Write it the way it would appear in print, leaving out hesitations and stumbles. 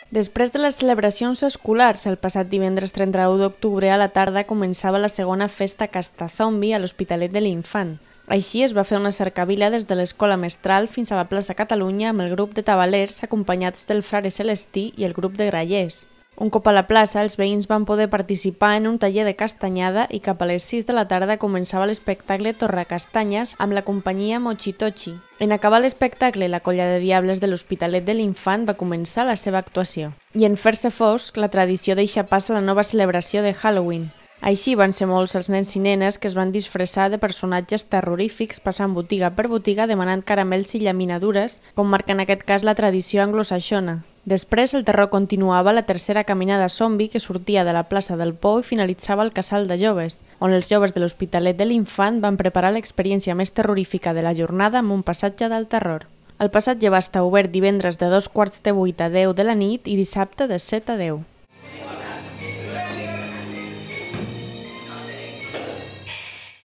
Després de les celebracions escolars, el passat divendres 31 d'octubre a la tarda començava la segona festa Castazombi a l'Hospitalet de l'Infant. Així es va fer una cercavila des de l'Escola Mestral fins a la plaça Catalunya amb el grup de tabalers acompanyats del frare Celestí i el grup de grallers. Un cop a la plaça, els veïns van poder participar en un taller de castanyada i cap a les 6 de la tarda començava l'espectacle Torracastanyes amb la companyia Mochitochi. En acabar l'espectacle, la colla de diables de l'Hospitalet de l'Infant va començar la seva actuació. I en fer-se fosc, la tradició deixa pas a la nova celebració de Halloween. Així van ser molts els nens i nenes que es van disfressar de personatges terrorífics passant botiga per botiga demanant caramels i llaminadures, com marca en aquest cas la tradició anglosaxona. Després el terror continuava a la tercera caminada zombi que sortia de la plaça del Pou i finalitzava al casal de joves, on els joves de l'Hospitalet de l'Infant van preparar l'experiència més terrorífica de la jornada amb un passatge del terror. El passatge va estar obert divendres de 7:15 a 10 de la nit i dissabte de 7 a 10.